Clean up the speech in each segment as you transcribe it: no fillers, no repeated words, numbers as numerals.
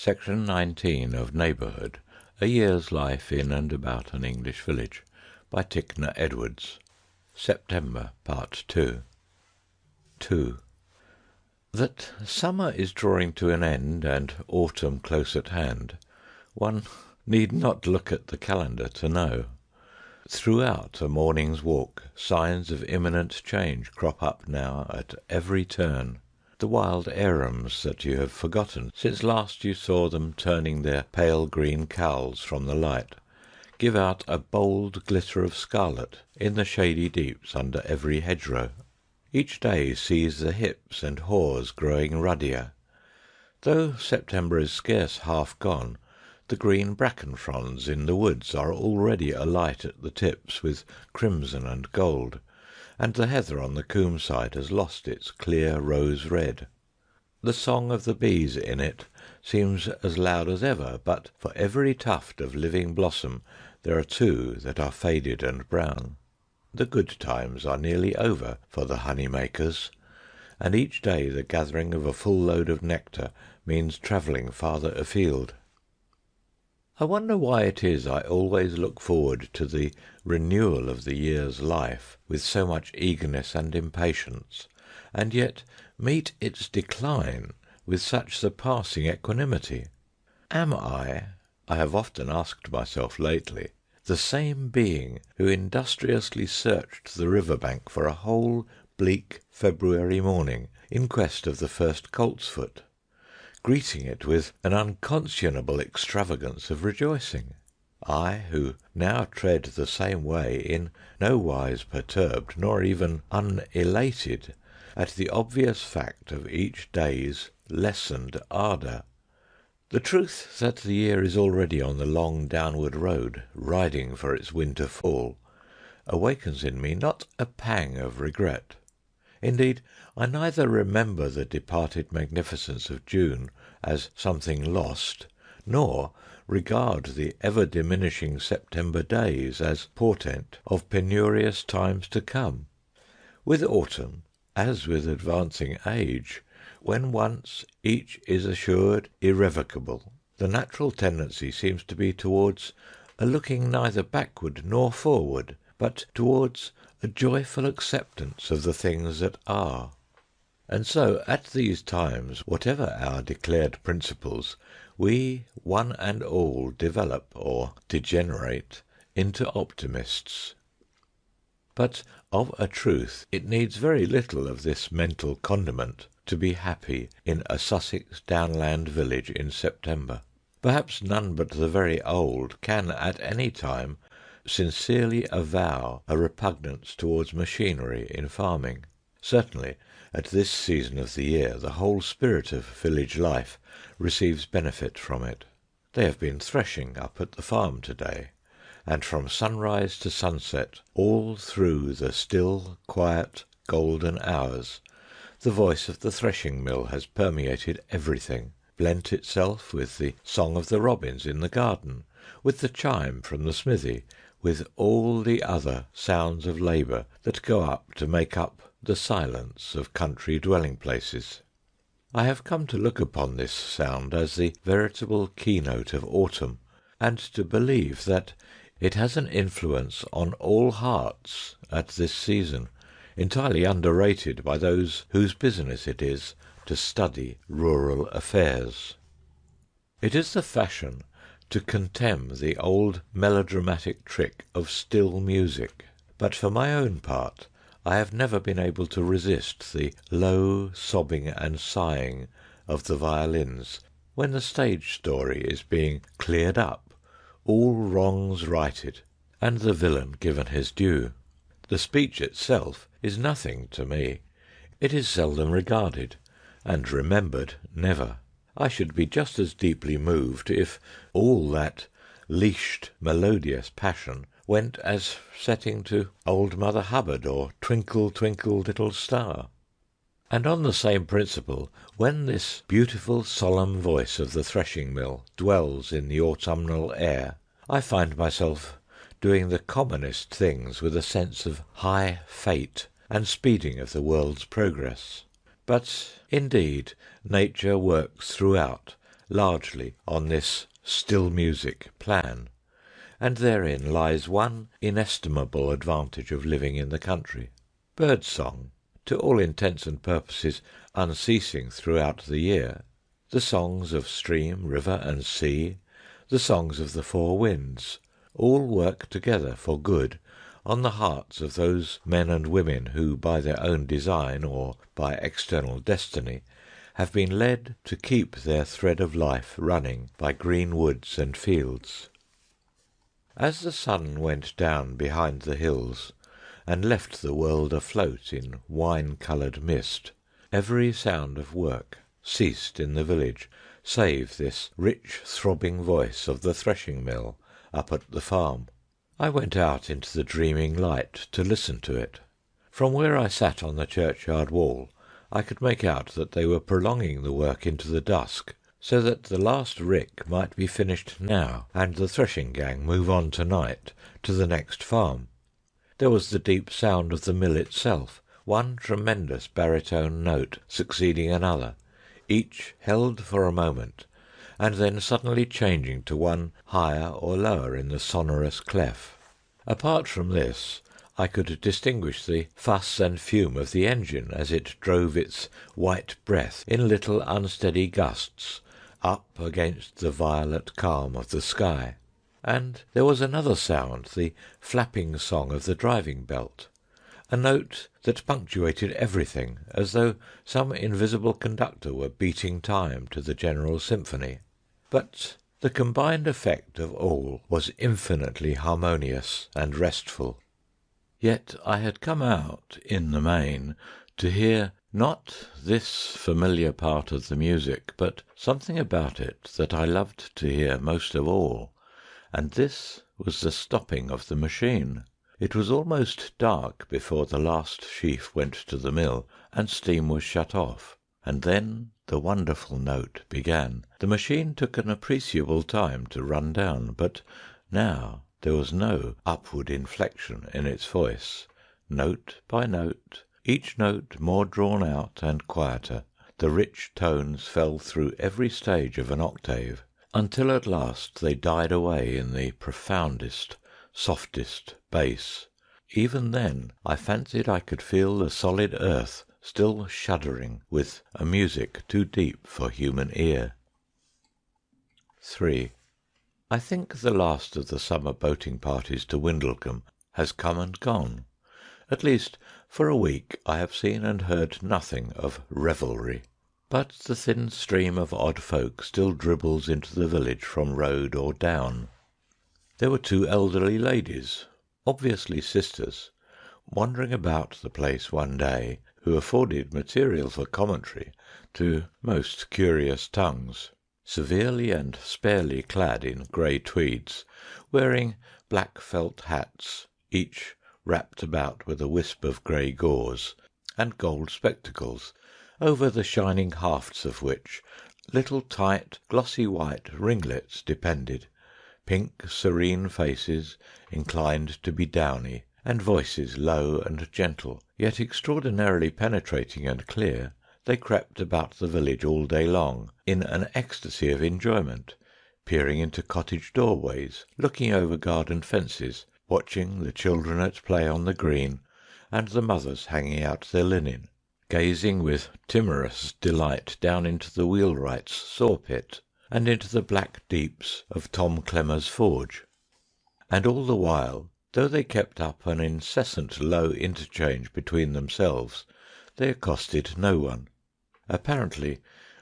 Section 19 of Neighbourhood, A Year's Life in and About an English Village, by Tickner Edwards. September, Part 2. 2. That summer is drawing to an end and autumn close at hand, one need not look at the calendar to know. Throughout a morning's walk, signs of imminent change crop up now at every turn. The wild arums that you have forgotten since last you saw them turning their pale green cowls from the light, give out a bold glitter of scarlet in the shady deeps under every hedgerow. Each day sees the hips and haws growing ruddier. Though September is scarce half gone, the green bracken fronds in the woods are already alight at the tips with crimson and gold, and the heather on the coombe side has lost its clear rose red. The song of the bees in it seems as loud as ever, but for every tuft of living blossom there are two that are faded and brown. The good times are nearly over for the honey makers, and each day the gathering of a full load of nectar means travelling farther afield. I wonder why it is I always look forward to the renewal of the year's life with so much eagerness and impatience, and yet meet its decline with such surpassing equanimity. Am I have often asked myself lately, the same being who industriously searched the river bank for a whole bleak February morning in quest of the first coltsfoot, greeting it with an unconscionable extravagance of rejoicing? I, who now tread the same way, in no wise perturbed nor even unelated at the obvious fact of each day's lessened ardour. The truth that the year is already on the long downward road, riding for its winter fall, awakens in me not a pang of regret. Indeed, I neither remember the departed magnificence of June as something lost, nor regard the ever-diminishing September days as portent of penurious times to come. With autumn, as with advancing age, when once each is assured irrevocable, the natural tendency seems to be towards a looking neither backward nor forward, but towards a joyful acceptance of the things that are. And so, at these times, whatever our declared principles, we one and all develop, or degenerate, into optimists. But of a truth it needs very little of this mental condiment to be happy in a Sussex downland village in September. Perhaps none but the very old can at any time sincerely avow a repugnance towards machinery in farming. Certainly, at this season of the year, the whole spirit of village life receives benefit from it. They have been threshing up at the farm to-day, and from sunrise to sunset, all through the still, quiet, golden hours, the voice of the threshing mill has permeated everything, blent itself with the song of the robins in the garden, with the chime from the smithy, with all the other sounds of labour that go up to make up the silence of country dwelling places. I have come to look upon this sound as the veritable keynote of autumn, and to believe that it has an influence on all hearts at this season, entirely underrated by those whose business it is to study rural affairs. It is the fashion to contemn the old melodramatic trick of still music, but for my own part I have never been able to resist the low sobbing and sighing of the violins when the stage story is being cleared up, all wrongs righted, and the villain given his due. The speech itself is nothing to me. It is seldom regarded, and remembered never. I should be just as deeply moved if all that leashed melodious passion went as setting to Old Mother Hubbard or Twinkle, Twinkle, Little Star. And on the same principle, when this beautiful solemn voice of the threshing mill dwells in the autumnal air, I find myself doing the commonest things with a sense of high fate and speeding of the world's progress. But indeed nature works throughout largely on this still music plan, and therein lies one inestimable advantage of living in the country. Bird song, to all intents and purposes unceasing throughout the year, the songs of stream, river, and sea, the songs of the four winds, all work together for good on the hearts of those men and women who, by their own design or by external destiny, have been led to keep their thread of life running by green woods and fields. As the sun went down behind the hills and left the world afloat in wine-coloured mist, every sound of work ceased in the village, save this rich throbbing voice of the threshing mill up at the farm. I went out into the dreaming light to listen to it. From where I sat on the churchyard wall, I could make out that they were prolonging the work into the dusk, so that the last rick might be finished now, and the threshing gang move on to-night to the next farm. There was the deep sound of the mill itself, one tremendous baritone note succeeding another, each held for a moment, and then suddenly changing to one higher or lower in the sonorous clef. Apart from this, I could distinguish the fuss and fume of the engine as it drove its white breath in little unsteady gusts up against the violet calm of the sky. And there was another sound, the flapping song of the driving belt, a note that punctuated everything, as though some invisible conductor were beating time to the general symphony. But the combined effect of all was infinitely harmonious and restful. Yet I had come out, in the main, to hear not this familiar part of the music, but something about it that I loved to hear most of all, and this was the stopping of the machine. It was almost dark before the last sheaf went to the mill and steam was shut off, and then the wonderful note began. The machine took an appreciable time to run down, but now there was no upward inflection in its voice. Note by note, each note more drawn out and quieter, the rich tones fell through every stage of an octave, until at last they died away in the profoundest, softest bass. Even then I fancied I could feel the solid earth still shuddering with a music too deep for human ear. 3. I think the last of the summer boating parties to Windlecombe has come and gone. At least, for a week I have seen and heard nothing of revelry. But the thin stream of odd folk still dribbles into the village from road or down. There were two elderly ladies, obviously sisters, wandering about the place one day, who afforded material for commentary to most curious tongues. Severely and sparely clad in grey tweeds, wearing black felt hats, each wrapped about with a wisp of grey gauze, and gold spectacles, over the shining hafts of which little tight, glossy white ringlets depended, pink, serene faces, inclined to be downy, and voices low and gentle, yet extraordinarily penetrating and clear. They crept about the village all day long in an ecstasy of enjoyment, peering into cottage doorways, looking over garden fences, watching the children at play on the green, and the mothers hanging out their linen, gazing with timorous delight down into the wheelwright's saw-pit, and into the black deeps of Tom Clemmer's forge. And all the while, though they kept up an incessant low interchange between themselves, they accosted no one. Apparently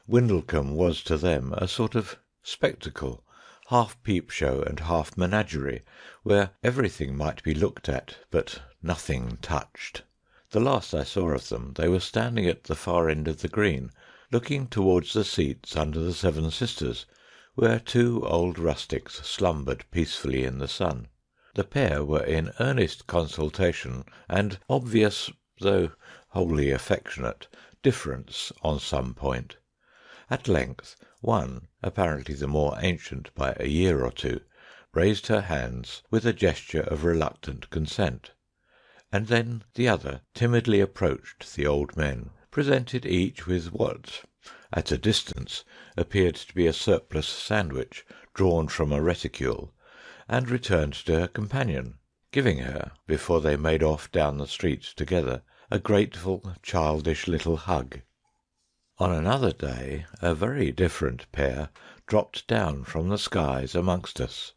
Windlecombe was to them a sort of spectacle, half peep show and half menagerie, where everything might be looked at, but nothing touched. The last I saw of them, they were standing at the far end of the green, looking towards the seats under the Seven Sisters, where two old rustics slumbered peacefully in the sun. The pair were in earnest consultation and obvious, though wholly affectionate, difference on some point. At length one, apparently the more ancient by a year or two, raised her hands with a gesture of reluctant consent, and then the other timidly approached the old men, presented each with what at a distance appeared to be a surplus sandwich drawn from a reticule, and returned to her companion, giving her, before they made off down the street together, a grateful, childish little hug. On another day a very different pair dropped down from the skies amongst us.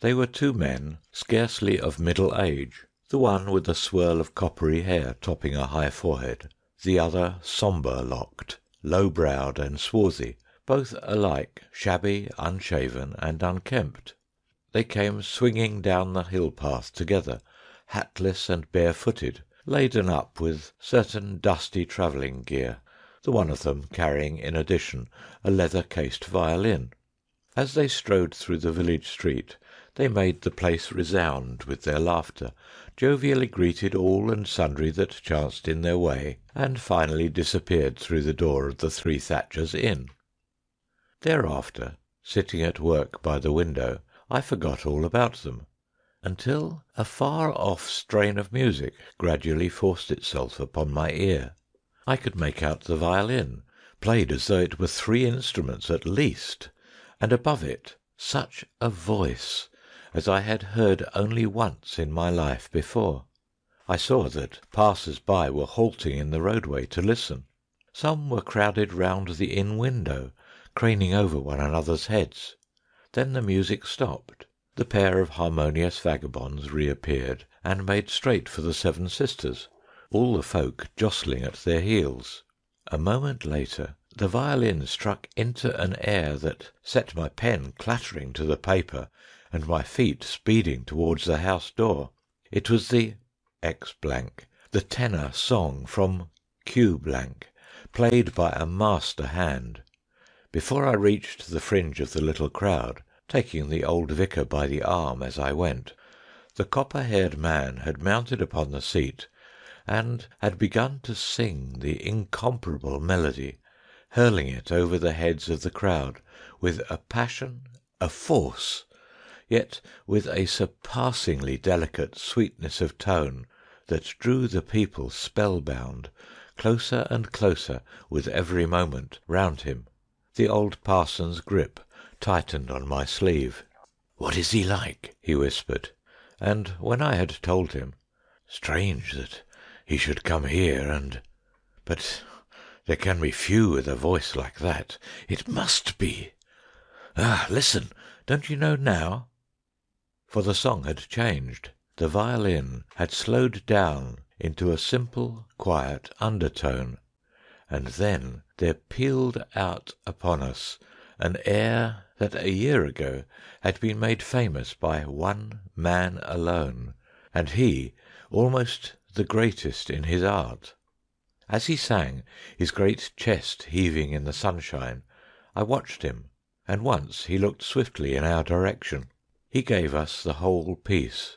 They were two men scarcely of middle age, the one with a swirl of coppery hair topping a high forehead, the other sombre locked, low-browed and swarthy, both alike shabby, unshaven, and unkempt. They came swinging down the hill path together, hatless and barefooted, laden up with certain dusty travelling gear, the one of them carrying in addition a leather-cased violin. As they strode through the village street, they made the place resound with their laughter, jovially greeted all and sundry that chanced in their way, and finally disappeared through the door of the Three Thatchers Inn. Thereafter, sitting at work by the window, I forgot all about them, until a far-off strain of music gradually forced itself upon my ear. I could make out the violin, played as though it were three instruments at least, and above it such a voice as I had heard only once in my life before. I saw that passers-by were halting in the roadway to listen. Some were crowded round the inn window, craning over one another's heads. Then the music stopped. The pair of harmonious vagabonds reappeared and made straight for the Seven Sisters, all the folk jostling at their heels. A moment later the violin struck into an air that set my pen clattering to the paper and my feet speeding towards the house door. It was the the tenor song from Q, played by a master hand. Before I reached the fringe of the little crowd, taking the old vicar by the arm as I went, the copper-haired man had mounted upon the seat and had begun to sing the incomparable melody, hurling it over the heads of the crowd with a passion, a force, yet with a surpassingly delicate sweetness of tone that drew the people spellbound, closer and closer with every moment round him. The old parson's grip tightened on my sleeve. "What is he like?" he whispered, and when I had told him, "Strange that he should come here and... but there can be few with a voice like that. It must be... Ah, listen, don't you know now?" For the song had changed. The violin had slowed down into a simple, quiet undertone, and then there pealed out upon us an air that a year ago had been made famous by one man alone, and he almost the greatest in his art. As he sang, his great chest heaving in the sunshine, I watched him, and once he looked swiftly in our direction. He gave us the whole piece,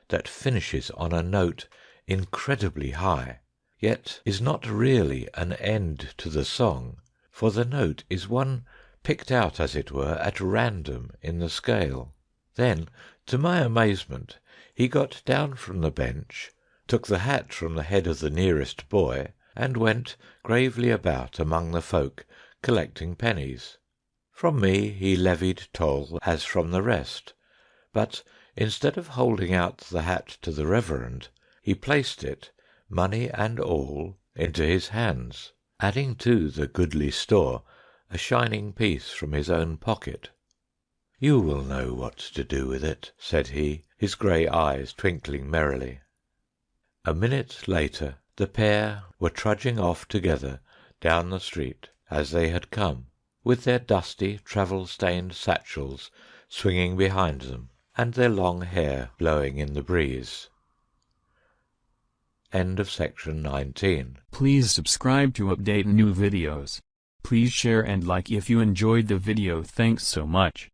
that finishes on a note incredibly high, yet is not really an end to the song, for the note is one picked out, as it were, at random in the scale. Then, to my amazement, he got down from the bench, took the hat from the head of the nearest boy, and went gravely about among the folk, collecting pennies. From me he levied toll as from the rest, but instead of holding out the hat to the reverend, he placed it, money and all, into his hands, adding to the goodly store a shining piece from his own pocket. "You will know what to do with it," said he, his grey eyes twinkling merrily. A minute later the pair were trudging off together down the street as they had come, with their dusty, travel-stained satchels swinging behind them, and their long hair blowing in the breeze. End of section 19. Please subscribe to update new videos. Please share and like if you enjoyed the video. Thanks so much.